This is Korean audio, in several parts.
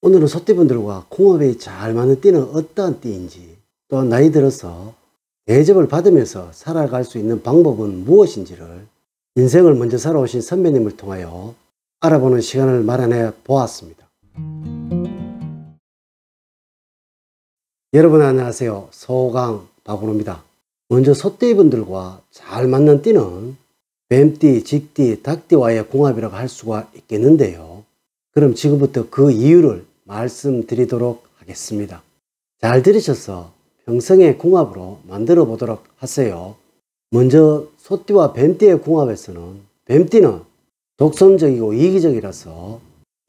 오늘은 소띠분들과 궁합이 잘 맞는 띠는 어떠한 띠인지, 또 나이 들어서 대접을 받으면서 살아갈 수 있는 방법은 무엇인지를 인생을 먼저 살아오신 선배님을 통하여 알아보는 시간을 마련해 보았습니다. 여러분 안녕하세요. 소강 박은호입니다. 먼저 소띠분들과 잘 맞는 띠는 뱀띠, 쥐띠, 닭띠와의 궁합이라고 할 수가 있겠는데요. 그럼 지금부터 그 이유를 말씀드리도록 하겠습니다. 잘 들으셔서 평생의 궁합으로 만들어 보도록 하세요. 먼저 소띠와 뱀띠의 궁합에서는 뱀띠는 독선적이고 이기적이라서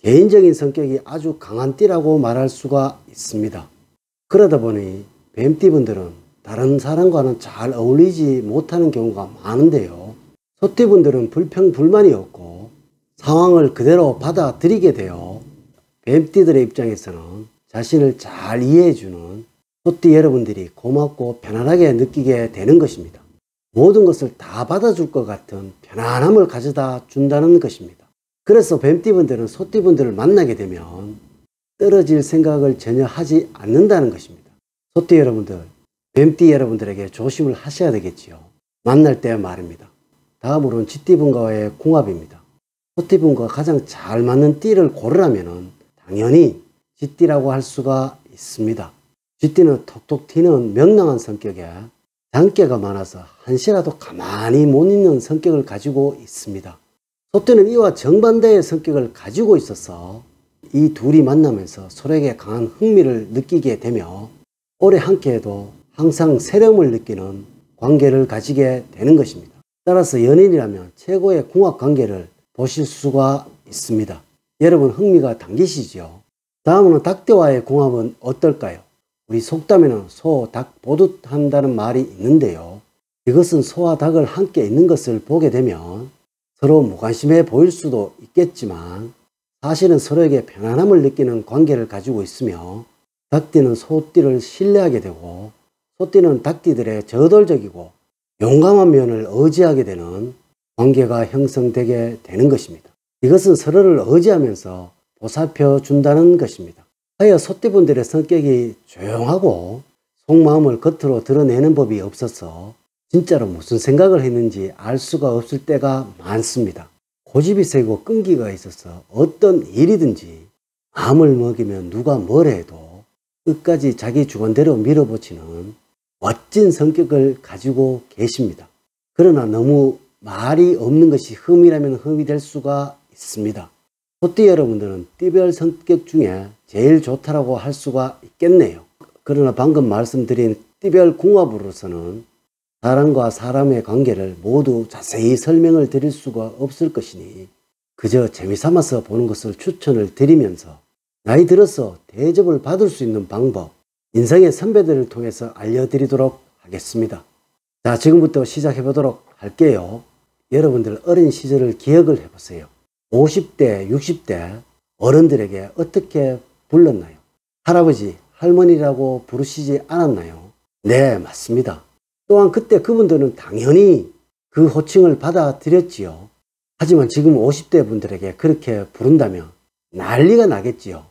개인적인 성격이 아주 강한 띠라고 말할 수가 있습니다. 그러다 보니 뱀띠분들은 다른 사람과는 잘 어울리지 못하는 경우가 많은데요. 소띠분들은 불평불만이 없고 상황을 그대로 받아들이게 되어 뱀띠들의 입장에서는 자신을 잘 이해해주는 소띠 여러분들이 고맙고 편안하게 느끼게 되는 것입니다. 모든 것을 다 받아줄 것 같은 편안함을 가져다 준다는 것입니다. 그래서 뱀띠분들은 소띠분들을 만나게 되면 떨어질 생각을 전혀 하지 않는다는 것입니다. 소띠 여러분들, 뱀띠 여러분들에게 조심을 하셔야 되겠지요. 만날 때 말입니다. 다음으로는 쥐띠분과의 궁합입니다. 소띠분과 가장 잘 맞는 띠를 고르라면 당연히 쥐띠라고 할 수가 있습니다. 쥐띠는 톡톡 튀는 명랑한 성격에 장기가 많아서 한시라도 가만히 못 있는 성격을 가지고 있습니다. 소띠는 이와 정반대의 성격을 가지고 있어서 이 둘이 만나면서 서로에게 강한 흥미를 느끼게 되며 오래 함께해도 항상 세렴을 느끼는 관계를 가지게 되는 것입니다. 따라서 연인이라면 최고의 궁합 관계를 보실 수가 있습니다. 여러분 흥미가 당기시죠? 다음은 닭띠와의 궁합은 어떨까요? 우리 속담에는 소, 닭 보듯 한다는 말이 있는데요. 이것은 소와 닭을 함께 있는 것을 보게 되면 서로 무관심해 보일 수도 있겠지만 사실은 서로에게 편안함을 느끼는 관계를 가지고 있으며 닭띠는 소띠를 신뢰하게 되고 소띠는 닭띠들의 저돌적이고 용감한 면을 의지하게 되는 관계가 형성되게 되는 것입니다. 이것은 서로를 의지하면서 보살펴 준다는 것입니다. 하여 소띠분들의 성격이 조용하고 속마음을 겉으로 드러내는 법이 없어서 진짜로 무슨 생각을 했는지 알 수가 없을 때가 많습니다. 고집이 세고 끈기가 있어서 어떤 일이든지 마음을 먹이면 누가 뭘 해도 끝까지 자기 주관대로 밀어붙이는 멋진 성격을 가지고 계십니다. 그러나 너무 말이 없는 것이 흠이라면 흠이 될 수가 있습니다. 소띠 여러분들은 띠별 성격 중에 제일 좋다라고 할 수가 있겠네요. 그러나 방금 말씀드린 띠별 궁합으로서는 사람과 사람의 관계를 모두 자세히 설명을 드릴 수가 없을 것이니 그저 재미삼아서 보는 것을 추천을 드리면서 나이 들어서 대접을 받을 수 있는 방법, 인생의 선배들을 통해서 알려드리도록 하겠습니다. 자, 지금부터 시작해 보도록 할게요. 여러분들 어린 시절을 기억을 해보세요. 50대, 60대 어른들에게 어떻게 불렀나요? 할아버지, 할머니라고 부르시지 않았나요? 네, 맞습니다. 또한 그때 그분들은 당연히 그 호칭을 받아들였지요. 하지만 지금 50대 분들에게 그렇게 부른다면 난리가 나겠지요.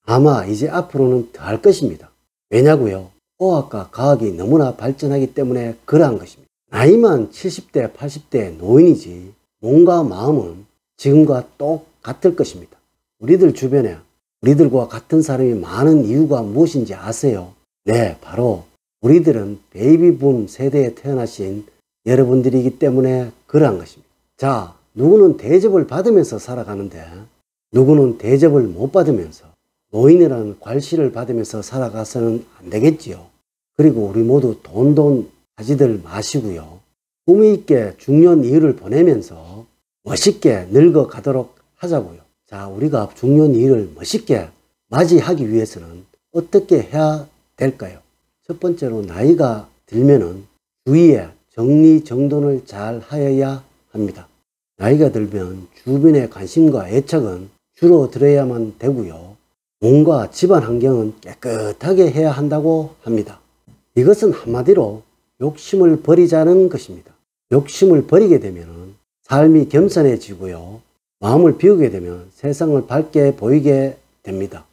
아마 이제 앞으로는 더 할 것입니다. 왜냐고요? 의학과 과학이 너무나 발전하기 때문에 그러한 것입니다. 나이만 70대, 80대 노인이지 몸과 마음은 지금과 똑같을 것입니다. 우리들 주변에 우리들과 같은 사람이 많은 이유가 무엇인지 아세요? 네, 바로 우리들은 베이비붐 세대에 태어나신 여러분들이기 때문에 그러한 것입니다. 자, 누구는 대접을 받으면서 살아가는데 누구는 대접을 못 받으면서 노인이라는 괄시를 받으면서 살아가서는 안 되겠지요. 그리고 우리 모두 돈 하지들 마시고요. 의미 있게 중년 이유를 보내면서 멋있게 늙어가도록 하자고요. 자, 우리가 중년 이유를 멋있게 맞이하기 위해서는 어떻게 해야 될까요? 첫 번째로 나이가 들면은 주위에 정리정돈을 잘 하여야 합니다. 나이가 들면 주변의 관심과 애착은 줄어들어야만 되고요. 몸과 집안 환경은 깨끗하게 해야 한다고 합니다. 이것은 한마디로 욕심을 버리자는 것입니다. 욕심을 버리게 되면 삶이 겸손해지고요. 마음을 비우게 되면 세상을 밝게 보이게 됩니다.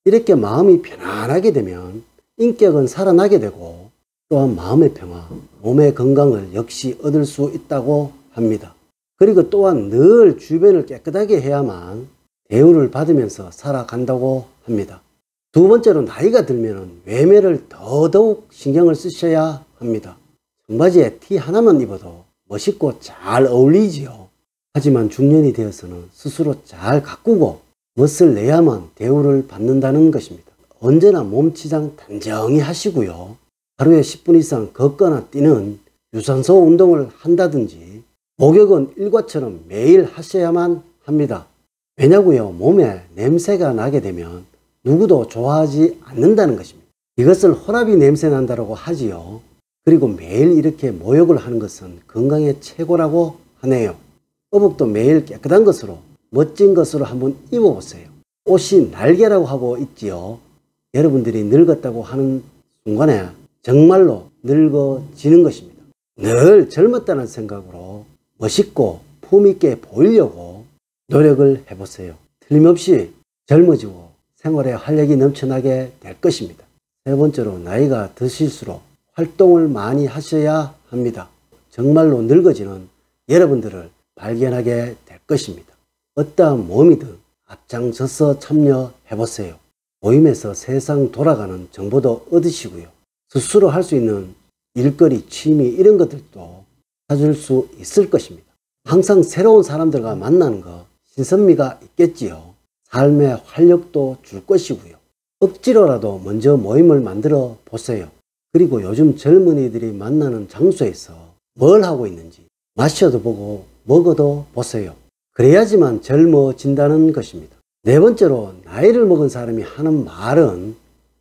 이렇게 마음이 편안하게 되면 인격은 살아나게 되고 또한 마음의 평화, 몸의 건강을 역시 얻을 수 있다고 합니다. 그리고 또한 늘 주변을 깨끗하게 해야만 대우를 받으면서 살아간다고 합니다. 두 번째로 나이가 들면 외매를 더더욱 신경을 쓰셔야 합니다. 청바지에 티 하나만 입어도 멋있고 잘 어울리지요. 하지만 중년이 되어서는 스스로 잘 가꾸고 멋을 내야만 대우를 받는다는 것입니다. 언제나 몸치장 단정히 하시고요. 하루에 10분 이상 걷거나 뛰는 유산소 운동을 한다든지 목욕은 일과처럼 매일 하셔야만 합니다. 왜냐고요? 몸에 냄새가 나게 되면 누구도 좋아하지 않는다는 것입니다. 이것을 호라비 냄새 난다고 하지요. 그리고 매일 이렇게 모욕을 하는 것은 건강에 최고라고 하네요. 어복도 매일 깨끗한 것으로 멋진 것으로 한번 입어보세요. 옷이 날개라고 하고 있지요. 여러분들이 늙었다고 하는 순간에 정말로 늙어지는 것입니다. 늘 젊었다는 생각으로 멋있고 품있게 보이려고 노력을 해보세요. 틀림없이 젊어지고 생활에 활력이 넘쳐나게 될 것입니다. 세 번째로 나이가 드실수록 활동을 많이 하셔야 합니다. 정말로 늙어지는 여러분들을 발견하게 될 것입니다. 어떠한 모임이든 앞장서서 참여해보세요. 모임에서 세상 돌아가는 정보도 얻으시고요. 스스로 할 수 있는 일거리, 취미 이런 것들도 찾을 수 있을 것입니다. 항상 새로운 사람들과 만나는 것 신선미가 있겠지요. 삶의 활력도 줄 것이고요. 억지로라도 먼저 모임을 만들어 보세요. 그리고 요즘 젊은이들이 만나는 장소에서 뭘 하고 있는지 마셔도 보고 먹어도 보세요. 그래야지만 젊어진다는 것입니다. 네 번째로 나이를 먹은 사람이 하는 말은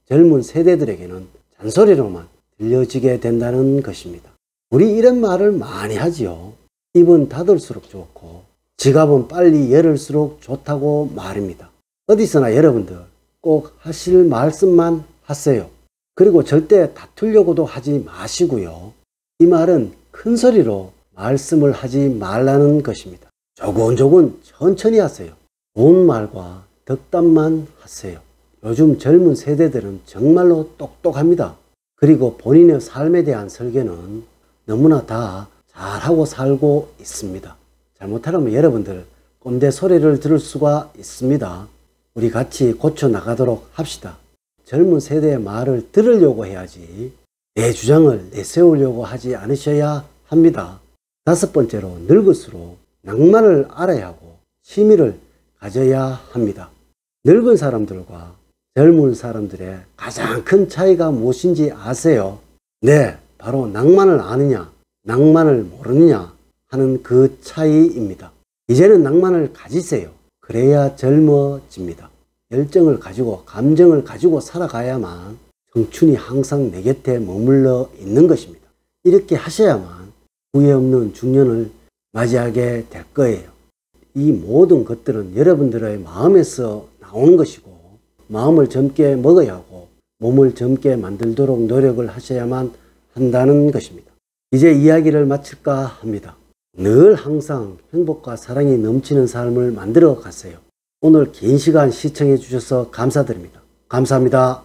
젊은 세대들에게는 잔소리로만 들려지게 된다는 것입니다. 우리 이런 말을 많이 하지요. 입은 닫을수록 좋고 지갑은 빨리 열을수록 좋다고 말입니다. 어디서나 여러분들 꼭 하실 말씀만 하세요. 그리고 절대 다투려고도 하지 마시고요. 이 말은 큰 소리로 말씀을 하지 말라는 것입니다. 조곤조곤 천천히 하세요. 좋은 말과 덕담만 하세요. 요즘 젊은 세대들은 정말로 똑똑합니다. 그리고 본인의 삶에 대한 설계는 너무나 다 잘하고 살고 있습니다. 잘못하면 여러분들 꼰대 소리를 들을 수가 있습니다. 우리 같이 고쳐나가도록 합시다. 젊은 세대의 말을 들으려고 해야지 내 주장을 내세우려고 하지 않으셔야 합니다. 다섯 번째로 늙을수록 낭만을 알아야 하고 취미를 가져야 합니다. 늙은 사람들과 젊은 사람들의 가장 큰 차이가 무엇인지 아세요? 네, 바로 낭만을 아느냐, 낭만을 모르느냐 하는 그 차이입니다. 이제는 낭만을 가지세요. 그래야 젊어집니다. 열정을 가지고 감정을 가지고 살아가야만 청춘이 항상 내 곁에 머물러 있는 것입니다. 이렇게 하셔야만 후회 없는 중년을 맞이하게 될 거예요. 이 모든 것들은 여러분들의 마음에서 나오는 것이고 마음을 젊게 먹어야 하고 몸을 젊게 만들도록 노력을 하셔야만 한다는 것입니다. 이제 이야기를 마칠까 합니다. 늘 항상 행복과 사랑이 넘치는 삶을 만들어 가세요. 오늘 긴 시간 시청해 주셔서 감사드립니다. 감사합니다.